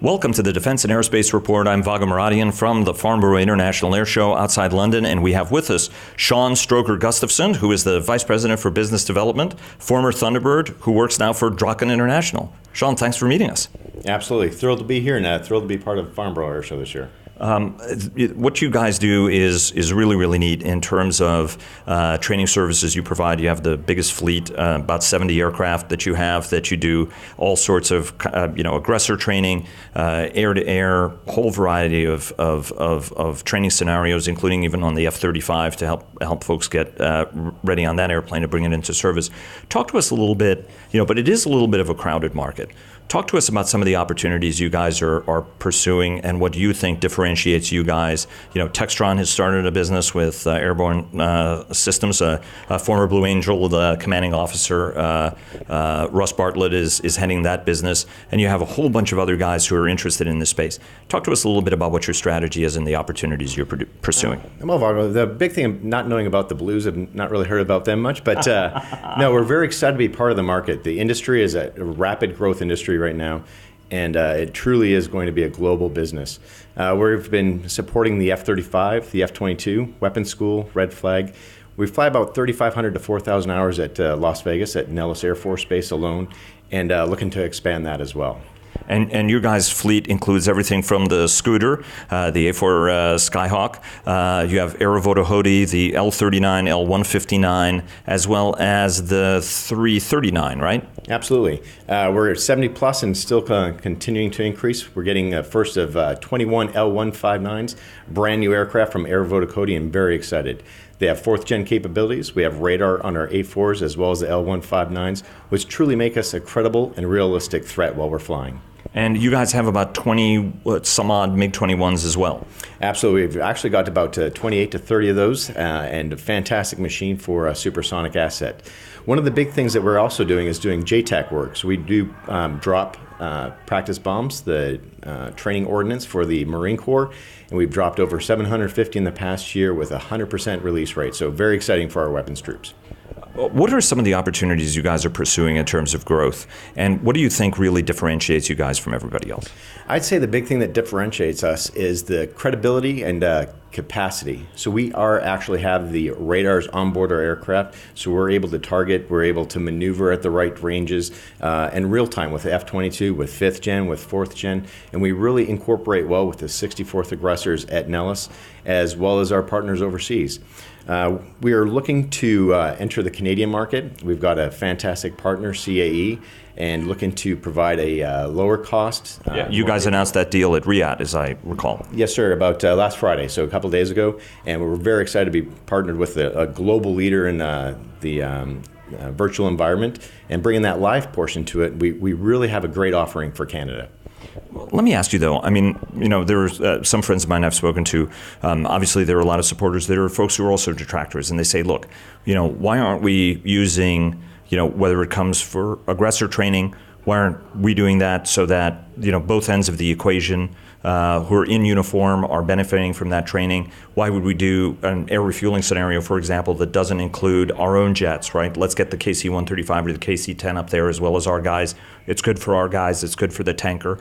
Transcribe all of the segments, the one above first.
Welcome to the Defense and Aerospace Report. I'm Vago Muradian from the Farnborough International Air Show outside London, and we have with us Sean Stroker Gustafson, who is the Vice President for Business Development, former Thunderbird, who works now for Draken International. Sean, thanks for meeting us. Absolutely. Thrilled to be here and thrilled to be part of the Farnborough Air Show this year. What you guys do is really, really neat in terms of training services you provide. You have the biggest fleet, about 70 aircraft that you do all sorts of, aggressor training, air-to-air, whole variety of training scenarios, including even on the F-35 to help folks get ready on that airplane to bring it into service. Talk to us a little bit, but it is a little bit of a crowded market. Talk to us about some of the opportunities you guys are pursuing and what you think differentiates you guys. Textron has started a business with Airborne Systems. A former Blue Angel, the commanding officer, Russ Bartlett, is heading that business. And you have a whole bunch of other guys who are interested in this space. Talk to us a little bit about what your strategy is and the opportunities you're pursuing. Well, Vago, the big thing of not knowing about the Blues, I've not really heard about them much, but no, we're very excited to be part of the market. The industry is a rapid growth industry right now, and it truly is going to be a global business. We've been supporting the F-35, the F-22, Weapons School, Red Flag. We fly about 3,500 to 4,000 hours at Las Vegas at Nellis Air Force Base alone, and looking to expand that as well. And your guys' fleet includes everything from the Scooter, the A4 Skyhawk. You have Aerovotohody, the L-39, L-159, as well as the 339, right? Absolutely. We're at 70 plus and still continuing to increase. We're getting a first of 21 L-159s, brand new aircraft from Aerovotohody, and very excited. They have fourth-gen capabilities. We have radar on our A4s as well as the L-159s, which truly make us a credible and realistic threat while we're flying. And you guys have about 20 some odd MiG-21s as well. Absolutely. We've actually got about 28 to 30 of those, and a fantastic machine for a supersonic asset. One of the big things that we're also doing is doing JTAC work. So we do drop practice bombs, the training ordnance for the Marine Corps, and we've dropped over 750 in the past year with a 100% release rate. So very exciting for our weapons troops. What are some of the opportunities you guys are pursuing in terms of growth? And what do you think really differentiates you guys from everybody else? I'd say the big thing that differentiates us is the credibility and capacity. So we actually have the radars on board our aircraft, so we're able to target, we're able to maneuver at the right ranges in real time with the F-22, with 5th gen, with 4th gen, and we really incorporate well with the 64th aggressors at Nellis, as well as our partners overseas. We are looking to enter the Canadian market. We've got a fantastic partner, CAE, and looking to provide a lower cost. You guys announced that deal at Riyadh, as I recall. Yes, sir, about last Friday, so a couple of days ago, and we're very excited to be partnered with a global leader in the virtual environment, and bringing that live portion to it. We really have a great offering for Canada. Let me ask you, though, there's some friends of mine I've spoken to. Obviously, there are a lot of supporters. There are folks who are also detractors, and they say, look, why aren't we using, whether it comes for aggressor training, why aren't we doing that so that, both ends of the equation who are in uniform are benefiting from that training? Why would we do an air refueling scenario, for example, that doesn't include our own jets, right? Let's get the KC-135 or the KC-10 up there as well as our guys. It's good for our guys. It's good for the tanker.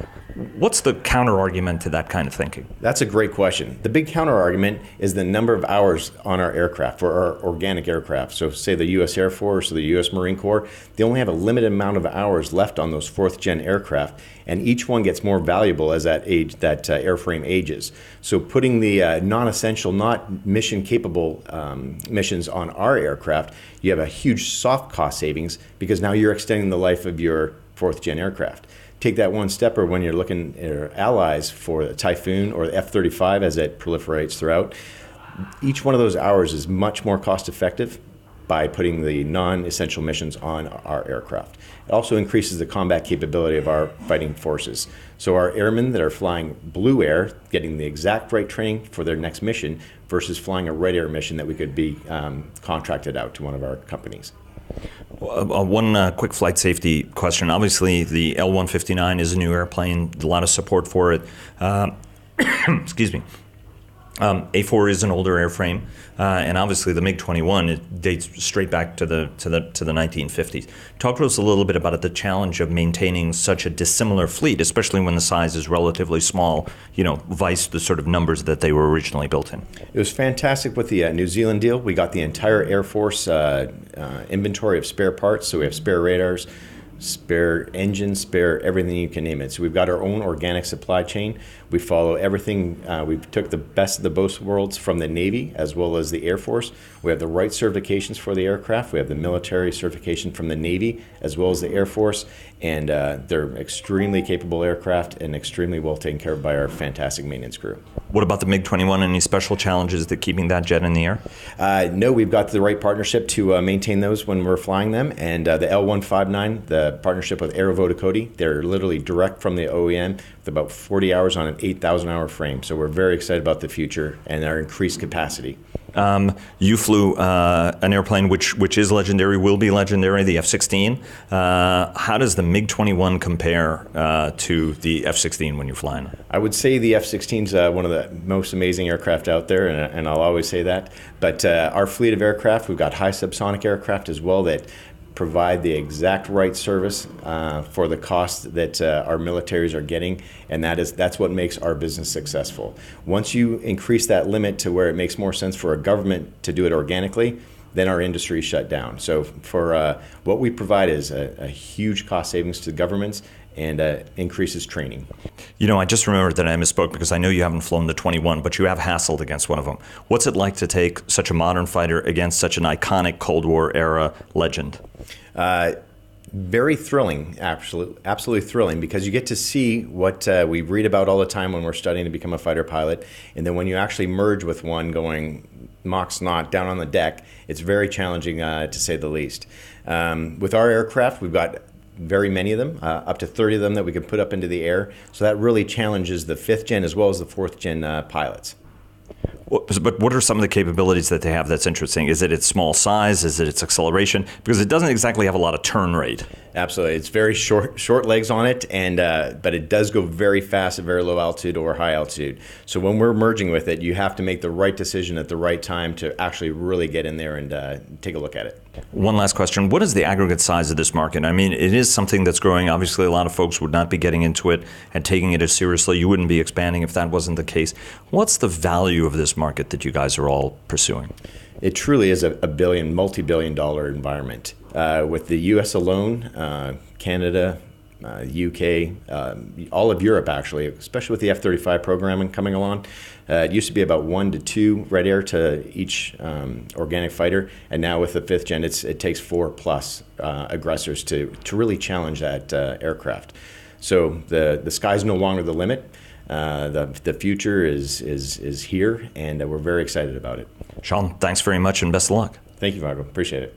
What's the counter argument to that kind of thinking? That's a great question. The big counter argument is the number of hours on our aircraft, for our organic aircraft. So say the U.S. Air Force or the U.S. Marine Corps, they only have a limited amount of hours left on those 4th gen aircraft, and each one gets more valuable as that airframe ages. So putting the non-essential, not mission-capable missions on our aircraft, you have a huge soft cost savings because now you're extending the life of your 4th gen aircraft. Take that one step, or when you're looking at allies for the Typhoon or the F-35 as it proliferates throughout, each one of those hours is much more cost effective by putting the non-essential missions on our aircraft. It also increases the combat capability of our fighting forces. So our airmen that are flying blue air, getting the exact right training for their next mission versus flying a red air mission that we could be contracted out to one of our companies. One quick flight safety question. Obviously, the L-159 is a new airplane, a lot of support for it. Excuse me. A4 is an older airframe, and obviously the MiG-21 it dates straight back to the 1950s. Talk to us a little bit about the challenge of maintaining such a dissimilar fleet, especially when the size is relatively small, vice the sort of numbers that they were originally built in. It was fantastic with the New Zealand deal. We got the entire Air Force inventory of spare parts, so we have spare radars, spare engines, spare everything you can name it. So we've got our own organic supply chain. We follow everything. We took the best of the both worlds from the Navy as well as the Air Force. We have the right certifications for the aircraft. We have the military certification from the Navy as well as the Air Force. And they're extremely capable aircraft and extremely well taken care of by our fantastic maintenance crew. What about the MiG-21? Any special challenges that keeping that jet in the air? No, we've got the right partnership to maintain those when we're flying them. And the L159, the partnership with Aero Vodacoti, they're literally direct from the OEM with about 40 hours on an 8,000-hour frame. So we're very excited about the future and our increased capacity. You flew an airplane which is legendary, will be legendary, the F-16. How does the MiG-21 compare to the F-16 when you're flying? I would say the F-16 is one of the most amazing aircraft out there, and I'll always say that. But our fleet of aircraft, we've got high subsonic aircraft as well that provide the exact right service for the cost that our militaries are getting, and that's what makes our business successful. Once you increase that limit to where it makes more sense for a government to do it organically, then our industry is shut down. So for what we provide is a huge cost savings to governments and increases training. I just remembered that I misspoke because I know you haven't flown the 21, but you have hassled against one of them. What's it like to take such a modern fighter against such an iconic Cold War era legend? Very thrilling, absolutely thrilling, because you get to see what we read about all the time when we're studying to become a fighter pilot, and then when you actually merge with one going Mach's not down on the deck, it's very challenging to say the least. With our aircraft, we've got very many of them, up to 30 of them that we can put up into the air, so that really challenges the 5th gen as well as the 4th gen pilots. But what are some of the capabilities that they have that's interesting? Is it its small size? Is it its acceleration? Because it doesn't exactly have a lot of turn rate. Absolutely. It's very short legs on it, and but it does go very fast at very low altitude or high altitude. So when we're merging with it, you have to make the right decision at the right time to actually really get in there and take a look at it. One last question. What is the aggregate size of this market? I mean, it is something that's growing. Obviously, a lot of folks would not be getting into it and taking it as seriously. You wouldn't be expanding if that wasn't the case. What's the value of this market that you guys are all pursuing? It truly is a multi-billion-dollar environment. With the U.S. alone, Canada, UK, all of Europe actually, especially with the F-35 programming coming along. It used to be about 1 to 2 Red Air to each organic fighter, and now with the 5th gen, it takes 4+ aggressors to really challenge that aircraft. So the sky's no longer the limit. The future is here, and we're very excited about it. Sean, thanks very much and best of luck. Thank you, Vago. Appreciate it.